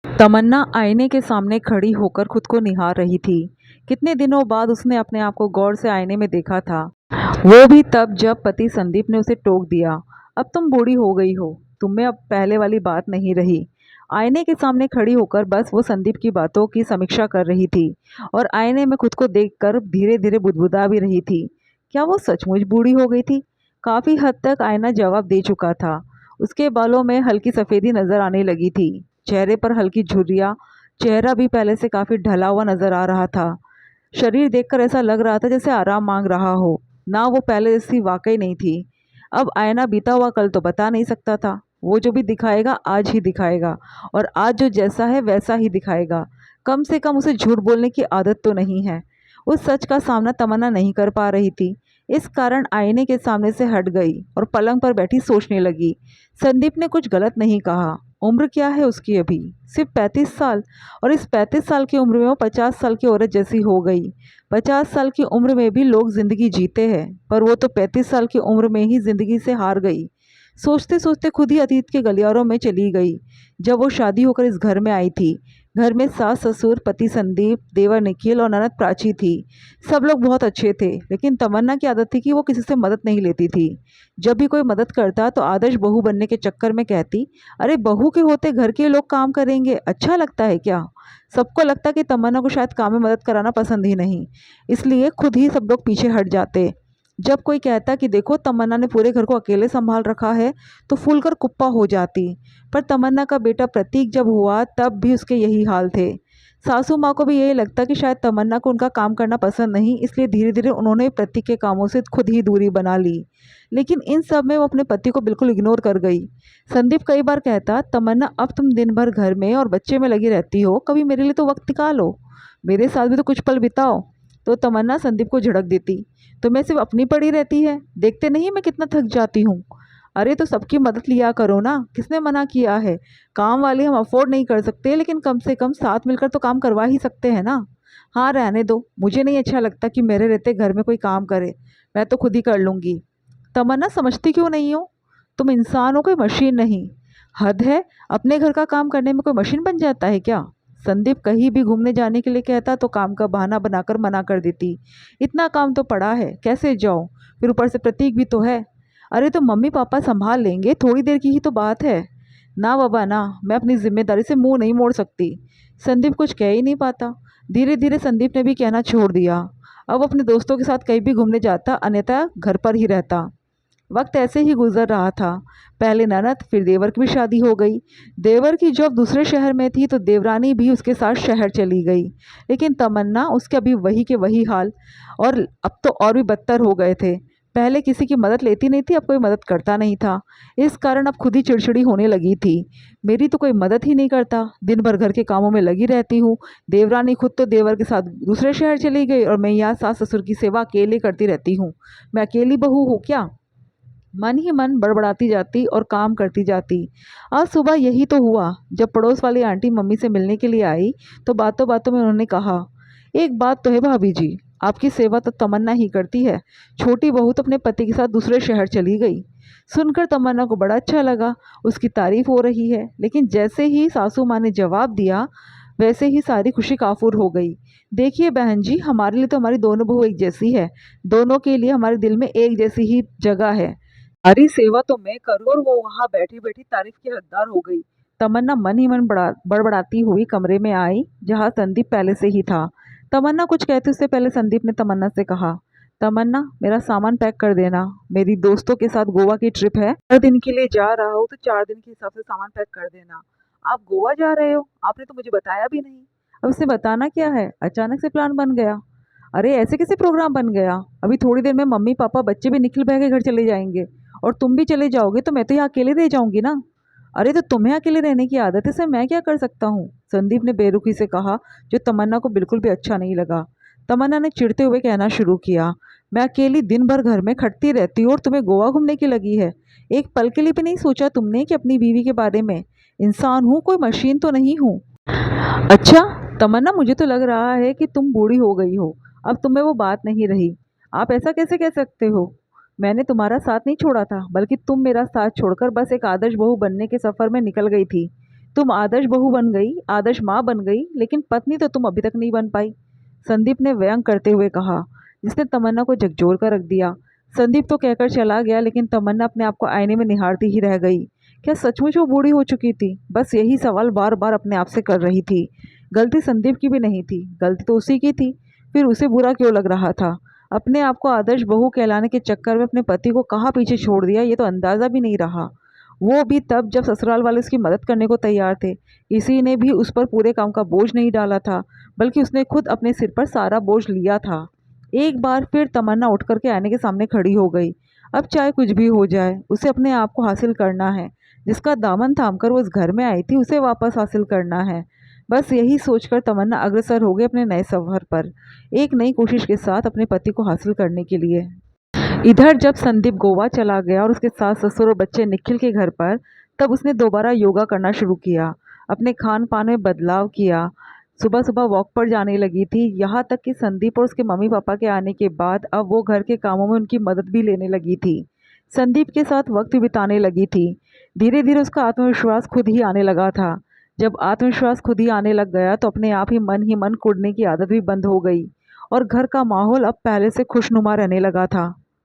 तमन्ना आईने के सामने खड़ी होकर खुद को निहार रही थी। कितने दिनों बाद उसने अपने आप को गौर से आईने में देखा था। वो भी तब जब पति संदीप ने उसे टोक दिया, अब तुम बूढ़ी हो गई हो, तुम में अब पहले वाली बात नहीं रही। आईने के सामने खड़ी होकर बस वो संदीप की बातों की समीक्षा कर रही थी और आईने में खुद को देखकर धीरे धीरे बुदबुदा भी रही थी। क्या वो सचमुच बूढ़ी हो गई थी? काफी हद तक आईना जवाब दे चुका था। उसके बालों में हल्की सफेदी नजर आने लगी थी, चेहरे पर हल्की झुर्रियाँ, चेहरा भी पहले से काफी ढला हुआ नजर आ रहा था। शरीर देखकर ऐसा लग रहा था जैसे आराम मांग रहा हो, ना वो पहले जैसी वाकई नहीं थी। अब आईना बीता हुआ कल तो बता नहीं सकता था। वो जो भी दिखाएगा आज ही दिखाएगा, और आज जो जैसा है वैसा ही दिखाएगा। कम से कम उसे झूठ बोलने की आदत तो नहीं है। उस सच का सामना तमन्ना नहीं कर पा रही थी। इस कारण आईने के सामने से हट गई और पलंग पर बैठी सोचने लगी। संदीप ने कुछ गलत नहीं कहा। उम्र क्या है उसकी अभी? सिर्फ 35 साल। और इस 35 साल की उम्र में वो 50 साल की औरत जैसी हो गई। 50 साल की उम्र में भी लोग जिंदगी जीते हैं, पर वो तो 35 साल की उम्र में ही जिंदगी से हार गई। सोचते सोचते खुद ही अतीत के गलियारों में चली गई। जब वो शादी होकर इस घर में आई थी, घर में सास ससुर, पति संदीप, देवर निखिल और ननद प्राची थी। सब लोग बहुत अच्छे थे, लेकिन तमन्ना की आदत थी कि वो किसी से मदद नहीं लेती थी। जब भी कोई मदद करता तो आदर्श बहू बनने के चक्कर में कहती, अरे बहू के होते घर के लोग काम करेंगे, अच्छा लगता है क्या? सबको लगता कि तमन्ना को शायद काम में मदद कराना पसंद ही नहीं, इसलिए खुद ही सब लोग पीछे हट जाते। जब कोई कहता कि देखो तमन्ना ने पूरे घर को अकेले संभाल रखा है, तो फूलकर कुप्पा हो जाती। पर तमन्ना का बेटा प्रतीक जब हुआ तब भी उसके यही हाल थे। सासू माँ को भी यही लगता कि शायद तमन्ना को उनका काम करना पसंद नहीं, इसलिए धीरे धीरे उन्होंने प्रतीक के कामों से खुद ही दूरी बना ली। लेकिन इन सब में वो अपने पति को बिल्कुल इग्नोर कर गई। संदीप कई बार कहता, तमन्ना अब तुम दिन भर घर में और बच्चे में लगी रहती हो, कभी मेरे लिए तो वक्त निकालो, मेरे साथ भी तो कुछ पल बिताओ। तो तमन्ना संदीप को झड़क देती, तुम्हें सिर्फ अपनी पड़ी रहती है, देखते नहीं मैं कितना थक जाती हूँ। अरे तो सबकी मदद लिया करो ना, किसने मना किया है? काम वाले हम अफोर्ड नहीं कर सकते, लेकिन कम से कम साथ मिलकर तो काम करवा ही सकते हैं ना। हाँ रहने दो, मुझे नहीं अच्छा लगता कि मेरे रहते घर में कोई काम करे, मैं तो खुद ही कर लूँगी। तमन्ना समझती क्यों नहीं हो? तुम इंसान हो, कोई मशीन नहीं। हद है, अपने घर का काम करने में कोई मशीन बन जाता है क्या? संदीप कहीं भी घूमने जाने के लिए कहता तो काम का बहाना बनाकर मना कर देती। इतना काम तो पड़ा है, कैसे जाओ? फिर ऊपर से प्रतीक भी तो है। अरे तो मम्मी पापा संभाल लेंगे, थोड़ी देर की ही तो बात है। ना बाबा ना, मैं अपनी जिम्मेदारी से मुंह नहीं मोड़ सकती। संदीप कुछ कह ही नहीं पाता। धीरे धीरे संदीप ने भी कहना छोड़ दिया। अब अपने दोस्तों के साथ कहीं भी घूमने जाता, अन्यथा घर पर ही रहता। वक्त ऐसे ही गुजर रहा था। पहले ननद, फिर देवर की भी शादी हो गई। देवर की जॉब दूसरे शहर में थी तो देवरानी भी उसके साथ शहर चली गई। लेकिन तमन्ना, उसके अभी वही के वही हाल, और अब तो और भी बदतर हो गए थे। पहले किसी की मदद लेती नहीं थी, अब कोई मदद करता नहीं था। इस कारण अब खुद ही चिड़चिड़ी होने लगी थी। मेरी तो कोई मदद ही नहीं करता, दिन भर घर के कामों में लगी रहती हूँ। देवरानी खुद तो देवर के साथ दूसरे शहर चली गई और मैं यहाँ सास ससुर की सेवा अकेले करती रहती हूँ। मैं अकेली बहू हूँ क्या? मन ही मन बड़बड़ाती जाती और काम करती जाती। आज सुबह यही तो हुआ। जब पड़ोस वाली आंटी मम्मी से मिलने के लिए आई, तो बातों बातों में उन्होंने कहा, एक बात तो है भाभी जी, आपकी सेवा तो तमन्ना ही करती है, छोटी बहू तो अपने पति के साथ दूसरे शहर चली गई। सुनकर तमन्ना को बड़ा अच्छा लगा, उसकी तारीफ हो रही है। लेकिन जैसे ही सासू माँ ने जवाब दिया, वैसे ही सारी खुशी काफूर हो गई। देखिए बहन जी, हमारे लिए तो हमारी दोनों बहू एक जैसी है, दोनों के लिए हमारे दिल में एक जैसी ही जगह है। सारी सेवा तो मैं करूँ और वो वहां बैठी बैठी तारीफ की हकदार हो गई। तमन्ना मन ही मन बड़बड़ाती हुई कमरे में आई, जहाँ संदीप पहले से ही था। तमन्ना कुछ कहते उससे पहले संदीप ने तमन्ना से कहा, तमन्ना मेरा सामान पैक कर देना, मेरी दोस्तों के साथ गोवा की ट्रिप है, 4 दिन के लिए जा रहा हूँ, तो 4 दिन के हिसाब से सामान पैक कर देना। आप गोवा जा रहे हो? आपने तो मुझे बताया भी नहीं। अब उसे बताना क्या है, अचानक से प्लान बन गया। अरे ऐसे कैसे प्रोग्राम बन गया? अभी थोड़ी देर में मम्मी पापा बच्चे भी निखिल भाई के घर चले जाएंगे, और तुम भी चले जाओगे तो मैं तो यहाँ अकेले रह जाऊंगी ना। अरे तो तुम्हें अकेले रहने की आदत है, इसमें मैं क्या कर सकता हूँ? संदीप ने बेरुखी से कहा, जो तमन्ना को बिल्कुल भी अच्छा नहीं लगा। तमन्ना ने चिढ़ते हुए कहना शुरू किया, मैं अकेली दिन भर घर में खटती रहती हूँ और तुम्हें गोवा घूमने की लगी है? एक पल के लिए भी नहीं सोचा तुमने कि अपनी बीवी के बारे में? इंसान हूँ, कोई मशीन तो नहीं हूँ। अच्छा तमन्ना, मुझे तो लग रहा है कि तुम बूढ़ी हो गई हो, अब तुम में वो बात नहीं रही। आप ऐसा कैसे कह सकते हो? मैंने तुम्हारा साथ नहीं छोड़ा था, बल्कि तुम मेरा साथ छोड़कर बस एक आदर्श बहू बनने के सफ़र में निकल गई थी। तुम आदर्श बहू बन गई, आदर्श माँ बन गई, लेकिन पत्नी तो तुम अभी तक नहीं बन पाई। संदीप ने व्यंग करते हुए कहा, जिसने तमन्ना को झकझोर कर रख दिया। संदीप तो कहकर चला गया, लेकिन तमन्ना अपने आप को आईने में निहारती ही रह गई। क्या सचमुच वो बूढ़ी हो चुकी थी? बस यही सवाल बार बार अपने आप से कर रही थी। गलती संदीप की भी नहीं थी, गलती तो उसी की थी। फिर उसे बुरा क्यों लग रहा था? अपने आप को आदर्श बहू कहलाने के चक्कर में अपने पति को कहाँ पीछे छोड़ दिया, ये तो अंदाज़ा भी नहीं रहा। वो भी तब जब ससुराल वाले उसकी मदद करने को तैयार थे। किसी ने भी उस पर पूरे काम का बोझ नहीं डाला था, बल्कि उसने खुद अपने सिर पर सारा बोझ लिया था। एक बार फिर तमन्ना उठ कर के आईने के सामने खड़ी हो गई। अब चाहे कुछ भी हो जाए, उसे अपने आप को हासिल करना है। जिसका दामन थामकर वो इस घर में आई थी, उसे वापस हासिल करना है। बस यही सोचकर तमन्ना अग्रसर हो गई अपने नए सफ़र पर, एक नई कोशिश के साथ अपने पति को हासिल करने के लिए। इधर जब संदीप गोवा चला गया और उसके सास ससुर और बच्चे निखिल के घर पर, तब उसने दोबारा योगा करना शुरू किया। अपने खान पान में बदलाव किया। सुबह सुबह वॉक पर जाने लगी थी। यहाँ तक कि संदीप और उसके मम्मी पापा के आने के बाद अब वो घर के कामों में उनकी मदद भी लेने लगी थी। संदीप के साथ वक्त बिताने लगी थी। धीरे धीरे उसका आत्मविश्वास खुद ही आने लगा था। जब आत्मविश्वास खुद ही आने लग गया तो अपने आप ही मन कुढ़ने की आदत भी बंद हो गई और घर का माहौल अब पहले से खुशनुमा रहने लगा था।